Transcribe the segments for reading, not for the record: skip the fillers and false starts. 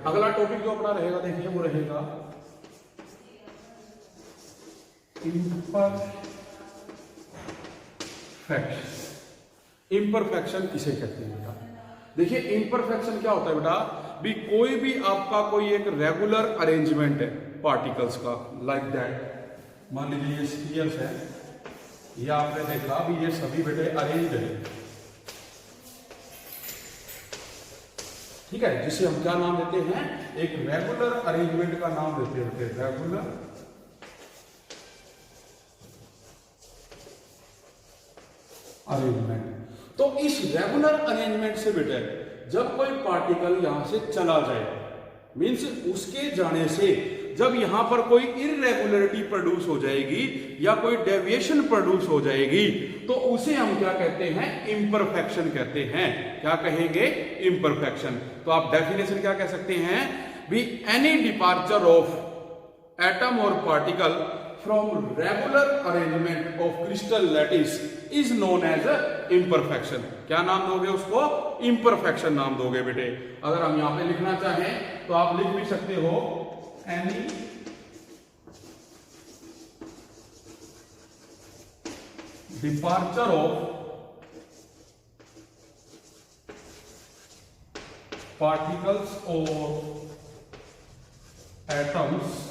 अगला टॉपिक जो अपना रहेगा देखिए वो रहेगा इम्परफेक्शन किसे कहते हैं बेटा? देखिए इम्परफेक्शन क्या होता है बेटा, भी कोई भी आपका कोई एक रेगुलर अरेंजमेंट है पार्टिकल्स का, लाइक दैट। मान लीजिए ये स्फीयर्स है, ये आपने देखा भी ये सभी बेटे अरेंज्ड है, ठीक है, जिसे हम क्या नाम देते हैं, एक रेगुलर अरेंजमेंट का नाम देते हैं बेटे, रेगुलर अरेंजमेंट। तो इस रेगुलर अरेंजमेंट से बेटे जब कोई पार्टिकल यहां से चला जाए, मींस उसके जाने से जब यहां पर कोई इररेगुलरिटी प्रोड्यूस हो जाएगी या कोई डेविएशन प्रोड्यूस हो जाएगी, तो उसे हम क्या कहते हैं, इम्परफेक्शन कहते हैं। क्या कहेंगे, इम्परफेक्शन। तो आप डेफिनेशन क्या कह सकते हैं, भी एनी डिपार्चर ऑफ एटम और particle from regular arrangement of crystal lattice is known as imperfection. क्या नाम दोगे उसको, इम्परफेक्शन नाम दोगे बेटे। अगर हम यहां पे लिखना चाहें तो आप लिख भी सकते हो एनी डिपार्चर ऑफ पार्टिकल्स और atoms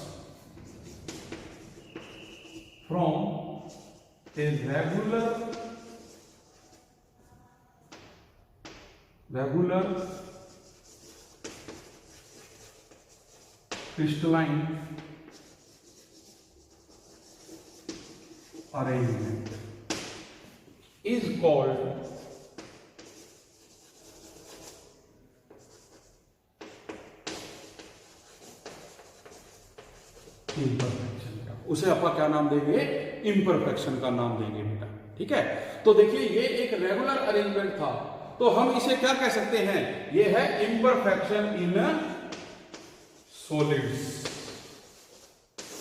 from a regular crystalline arrangement is called imperfection। उसे आप क्या नाम देंगे, इम्परफेक्शन का नाम देंगे बेटा, ठीक है। तो देखिए ये एक रेगुलर अरेंजमेंट था, तो हम इसे क्या कह सकते हैं, ये है इम्परफेक्शन इन सॉलिड्स।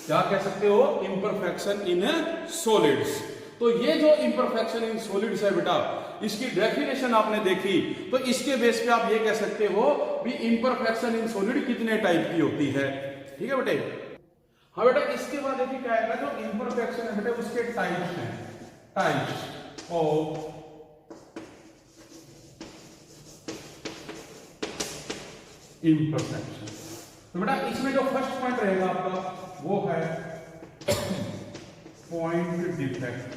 क्या कह सकते हो, इम्परफेक्शन इन सॉलिड्स। तो ये जो इम्परफेक्शन इन सॉलिड्स है बेटा, इसकी डेफिनेशन आपने देखी, तो इसके बेस पे आप ये कह सकते हो भी इम्परफेक्शन इन सॉलिड कितने टाइप की होती है, ठीक है बेटे। हाँ बेटा, इसके बाद देखिए क्या आएगा, जो इम्परफेक्शन है बेटा उसके टाइप्स हैं, टाइप्स ऑफ इम्परफेक्शन। तो बेटा इसमें जो फर्स्ट पॉइंट रहेगा आपका वो है पॉइंट डिफेक्ट।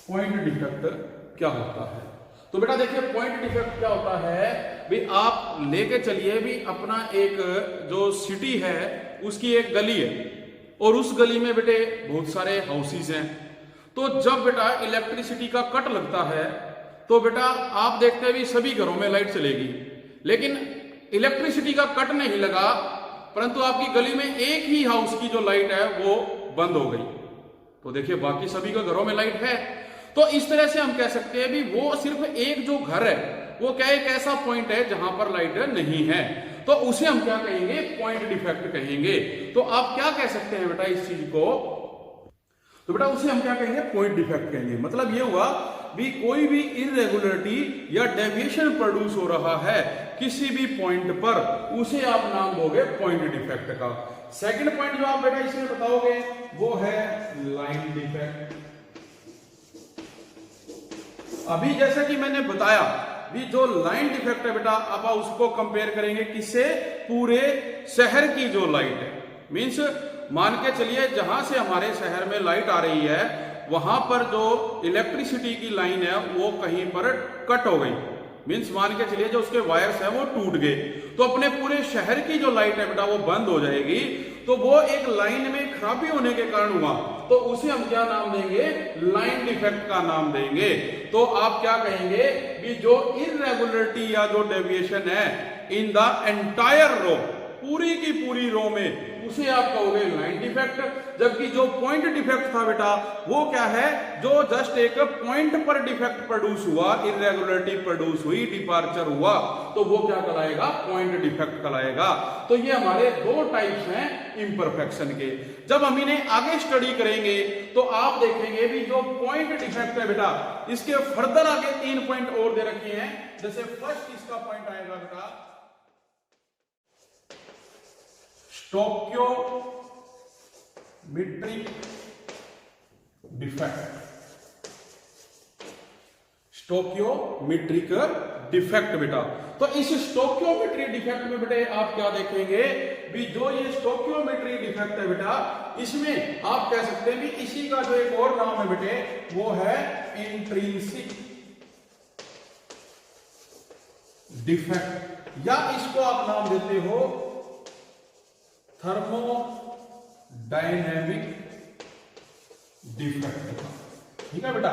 पॉइंट डिफेक्ट क्या होता है, तो बेटा देखिए पॉइंट डिफेक्ट क्या होता है, भी आप लेके चलिए भी अपना एक जो सिटी है उसकी एक गली है, और उस गली में बेटे बहुत सारे हाउसेस हैं। तो जब बेटा इलेक्ट्रिसिटी का कट लगता है तो बेटा आप देखते हैं भी सभी घरों में लाइट चलेगी, लेकिन इलेक्ट्रिसिटी का कट नहीं लगा, परंतु आपकी गली में एक ही हाउस की जो लाइट है वो बंद हो गई। तो देखिए बाकी सभी के घरों में लाइट है। तो इस तरह से हम कह सकते हैं भी वो सिर्फ एक जो घर है वो क्या एक ऐसा पॉइंट है जहां पर लाइट नहीं है, तो उसे हम क्या कहेंगे, पॉइंट डिफेक्ट कहेंगे। तो आप क्या कह सकते हैं बेटा इस चीज को, तो बेटा उसे हम क्या कहेंगे, पॉइंट डिफेक्ट कहेंगे। मतलब ये हुआ भी कोई भी इररेगुलरिटी या डेविएशन प्रोड्यूस हो रहा है किसी भी पॉइंट पर, उसे आप नाम दोगे पॉइंट डिफेक्ट का। सेकंड पॉइंट जो आप बेटा इसमें बताओगे वो है लाइन डिफेक्ट। अभी जैसा कि मैंने बताया भी जो लाइन डिफेक्ट है बेटा, अब उसको कंपेयर करेंगे किससे, पूरे शहर की जो लाइट है, मींस मान के चलिए जहां से हमारे शहर में लाइट आ रही है वहां पर जो इलेक्ट्रिसिटी की लाइन है वो कहीं पर कट हो गई, मींस मान के चलिए जो उसके वायर्स है वो टूट गए, तो अपने पूरे शहर की जो लाइट है बेटा वो बंद हो जाएगी। तो वो एक लाइन में खराबी होने के कारण हुआ, तो उसे हम क्या नाम देंगे, लाइन डिफेक्ट का नाम देंगे। तो आप क्या कहेंगे कि जो इररेगुलरिटी या जो डेविएशन है इन द एंटायर रो, पूरी की पूरी रो में, उसे आप कहोगे लाइन डिफेक्ट। जबकि जो पॉइंट डिफेक्ट था बेटा वो क्या है, जो जस्ट एक पॉइंट पर डिफेक्ट प्रोड्यूस हुआ, इररेगुलरिटी प्रोड्यूस हुई, डिपार्चर हुआ, तो वो क्या कहलाएगा, पॉइंट डिफेक्ट कहलाएगा। तो ये हमारे दो टाइप्स हैं इम्परफेक्शन के। जब हम इन्हें आगे स्टडी करेंगे तो आप देखेंगे भी जो पॉइंट डिफेक्ट है बेटा, इसके फर्दर आगे 3 पॉइंट और दे रखे हैं। जैसे फर्स्ट इसका पॉइंट आएगा बेटा स्टोक्योमेट्रिक डिफेक्ट, स्टोक्योमेट्रिक डिफेक्ट बेटा। तो इस स्टोक्योमेट्रिक डिफेक्ट में बेटे आप क्या देखेंगे भी, जो ये स्टोक्योमेट्रिक डिफेक्ट है बेटा, इसमें आप कह सकते हैं भी इसी का जो एक और नाम है बेटे वो है इंट्रिंसिक डिफेक्ट, या इसको आप नाम देते हो थर्मोडायनेमिक डिफेक्ट। ठीक है बेटा।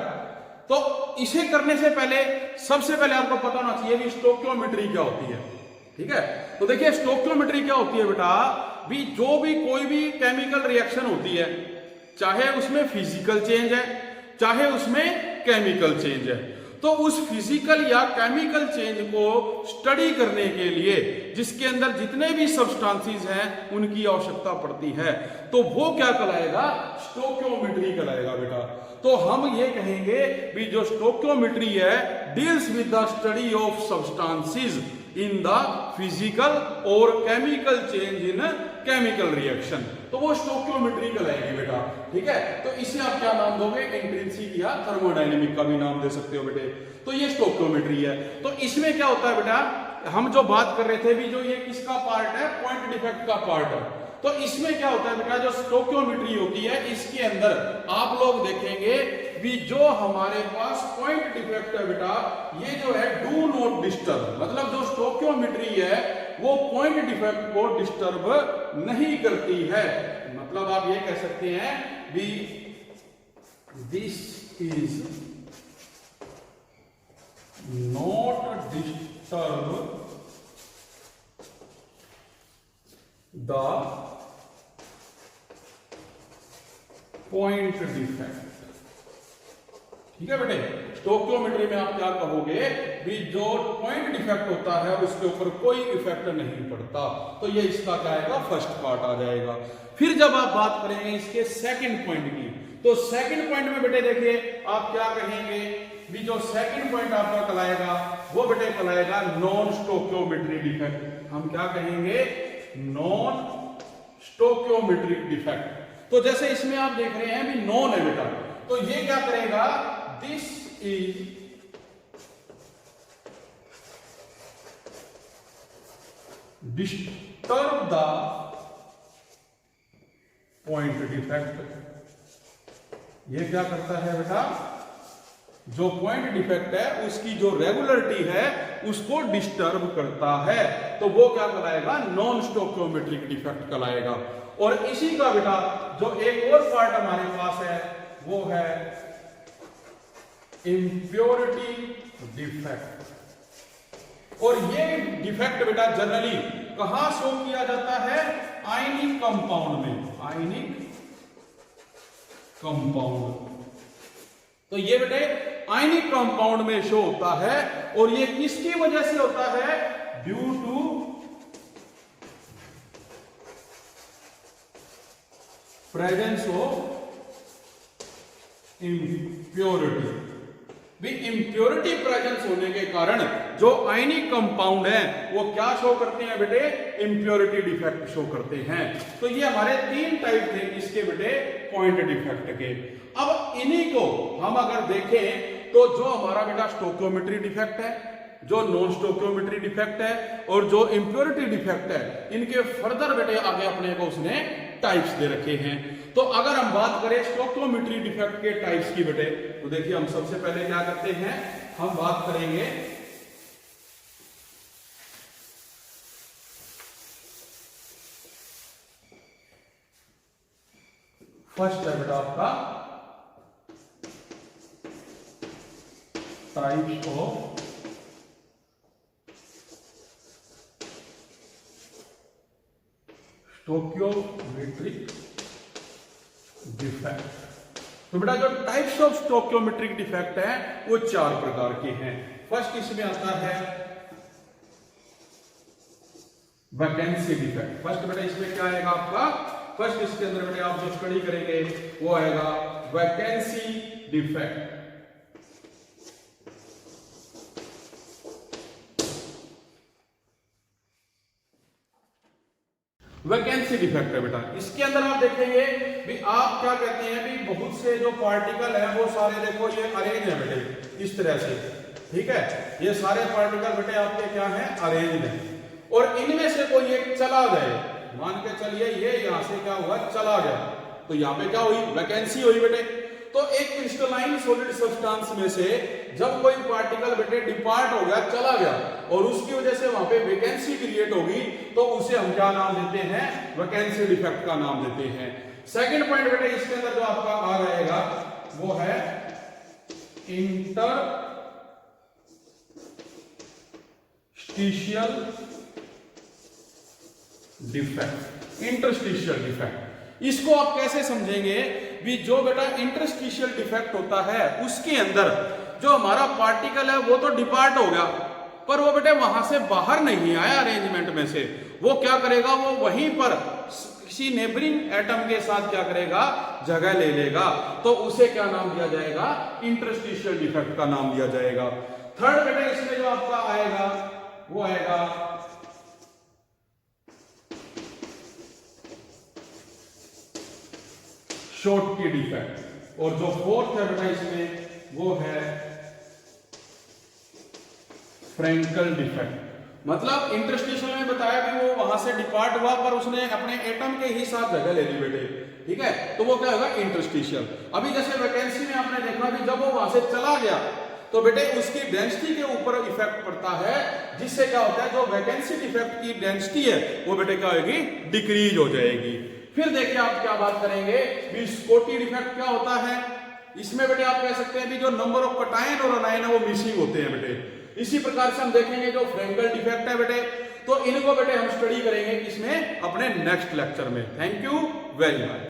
तो इसे करने से पहले सबसे पहले आपको पता होना चाहिए कि स्टोक्योमेट्री क्या होती है। ठीक है, तो देखिए स्टोक्योमेट्री क्या होती है बेटा, भी जो भी कोई भी केमिकल रिएक्शन होती है, चाहे उसमें फिजिकल चेंज है चाहे उसमें केमिकल चेंज है, तो उस फिजिकल या केमिकल चेंज को स्टडी करने के लिए जिसके अंदर जितने भी सब्सटेंसेस हैं उनकी आवश्यकता पड़ती है, तो वो क्या कहलाएगा, स्टोक्योमेट्री कहलाएगा बेटा। तो हम ये कहेंगे भी जो स्टोक्योमेट्री है deals with the study of substances in the physical और chemical change in chemical reaction, तो वो स्टोक्योमेट्री कहलाएगी बेटा। ठीक है, तो इसे आप क्या नाम दोगे, इंट्रिंसिक या थर्मोडायनेमिक का भी नाम दे सकते हो बेटे। तो ये स्टोक्योमेट्री है। तो इसमें क्या होता है बेटा, हम जो बात कर रहे थे भी, जो ये किसका पार्ट है, पॉइंट डिफेक्ट का पार्ट है। तो इसमें क्या होता है बेटा, जो स्टोक्योमेट्री होती है इसके अंदर आप लोग देखेंगे भी जो हमारे पास पॉइंट डिफेक्ट है बेटा, ये जो है डू नॉट डिस्टर्ब, मतलब जो स्टोक्योमेट्री है वो पॉइंट डिफेक्ट को डिस्टर्ब नहीं करती है। मतलब आप ये कह सकते हैं भी this is not disturb the point defect. ठीक है बेटे, स्टोक्योमेट्री में आप क्या कहोगे भी जो पॉइंट डिफेक्ट होता है उसके ऊपर कोई इफेक्ट नहीं पड़ता। तो ये इसका क्या आएगा, फर्स्ट पार्ट आ जाएगा। फिर जब आप बात करेंगे इसके सेकंड पॉइंट की, तो सेकंड पॉइंट में बेटे देखिए आप क्या कहेंगे भी, जो सेकंड पॉइंट आपका कहलाएगा वो बेटे कहलाएगा नॉन स्टोक्योमेट्री डिफेक्ट। हम क्या कहेंगे, नॉन स्टोक्योमेट्रिक डिफेक्ट। तो जैसे इसमें आप देख रहे हैं भी नॉन है बेटा, तो ये क्या करेगा, this is disturb the point defect. ये क्या करता है बेटा, जो पॉइंट डिफेक्ट है उसकी जो रेगुलरिटी है उसको डिस्टर्ब करता है, तो वो क्या कहलाएगा, नॉन स्टोक्योमेट्रिक डिफेक्ट कहलाएगा। और इसी का बेटा जो एक और पार्ट हमारे पास है वो है इम्प्योरिटी डिफेक्ट। और ये डिफेक्ट बेटा जनरली कहां शो किया जाता है, आयनिक कंपाउंड में, आयनिक कंपाउंड। तो ये बेटे आयनिक कंपाउंड में शो होता है, और ये किसकी वजह से होता है, due to presence of impurity. भी इम्प्योरिटी प्रेजेंस होने के कारण जो आयनिक कंपाउंड है वो क्या शो करते हैं बेटे, इम्प्योरिटी डिफेक्ट शो करते हैं। तो ये हमारे तीन टाइप थे इसके बेटे पॉइंट डिफेक्ट के। अब इन्हीं को हम अगर देखें तो जो हमारा बेटा स्टोक्योमेट्री डिफेक्ट है, जो नॉन स्टोक्योमेट्री डिफेक्ट है और जो इम्प्योरिटी डिफेक्ट है, इनके फर्दर बेटे आगे अपने को उसने टाइप्स दे रखे हैं। तो अगर हम बात करें स्टोक्योमेट्री डिफेक्ट के टाइप्स की बेटे, तो देखिए हम सबसे पहले क्या करते हैं, हम बात करेंगे फर्स्ट है बेटा आपका टाइप्स ऑफ स्टोक्योमेट्रिक डिफेक्ट। तो बेटा जो टाइप्स ऑफ स्टोक्योमेट्रिक डिफेक्ट है वो चार प्रकार के हैं। फर्स्ट इसमें आता है वैकेंसी डिफेक्ट। फर्स्ट बेटा इसमें क्या आएगा आपका, फर्स्ट इसके अंदर बेटा आप जो स्टडी करेंगे वो आएगा वैकेंसी डिफेक्ट। वैकेंसी डिफेक्ट है बेटा। इसके अंदर आप देखेंगे भी आप क्या कहते हैं भी बहुत से जो पार्टिकल है वो सारे देखो ये अरेंज है बेटे इस तरह से, ठीक है, ये सारे पार्टिकल बेटे आपके क्या है अरेंज है, और इनमें से कोई एक चला जाए, मान के चलिए ये यहां से क्या हुआ चला गया, तो यहां पे क्या हुई वैकेंसी हुई बेटे। तो एक क्रिस्टलाइन सॉलिड सब्सटेंस में से जब कोई पार्टिकल बेटे डिपार्ट हो गया चला गया और उसकी वजह से वहां पे वैकेंसी क्रिएट होगी, तो उसे हम क्या नाम देते हैं, वैकेंसी डिफेक्ट का नाम देते हैं। सेकंड पॉइंट बेटे इसके अंदर जो आपका आ रहेगा वो है इंटरस्टिशियल डिफेक्ट। इंटरस्टिशियल डिफेक्ट इसको आप कैसे समझेंगे भी जो बेटा इंटरस्टिशियल डिफेक्ट होता है उसके अंदर जो हमारा पार्टिकल है वो तो डिपार्ट हो गया पर वो बेटे वहां से बाहर नहीं आया अरेंजमेंट में से, वो क्या करेगा वो वहीं पर किसी नेबरिंग एटम के साथ क्या करेगा जगह ले लेगा, तो उसे क्या नाम दिया जाएगा, इंटरस्टिशियल डिफेक्ट का नाम दिया जाएगा। थर्ड बेटे इसमें जो आपका आएगा वो आएगा शॉर्टकी डिफेक्ट, और जो फोर्थ है बेटा इसमें वो है फ्रैंकल डिफेक्ट। मतलब इंटरस्टिशियल में बताया कि वो वहां से डिपार्ट हुआ पर उसने अपने एटम के ही साथ जगह ले ली बेटे, ठीक है, तो वो क्या होगा इंटरस्टिशियल। अभी जैसे वैकेंसी में आपने देखा कि जब वो वहां से चला गया तो बेटे उसकी डेंसिटी के ऊपर इफेक्ट पड़ता है, जिससे क्या होता है जो वैकेंसी डिफेक्ट की डेंसिटी है वो बेटे क्या होगी, डिक्रीज हो जाएगी। फिर देखिए आप क्या बात करेंगे विस्कोसिटी डिफेक्ट क्या होता है। इसमें बेटे आप कह सकते हैं भी जो नंबर ऑफ कैटायन और अनायन है वो मिसिंग होते हैं बेटे। इसी प्रकार से हम देखेंगे जो फ्रैंकल डिफेक्ट है बेटे, तो इनको बेटे हम स्टडी करेंगे इसमें अपने नेक्स्ट लेक्चर में। Thank you very much.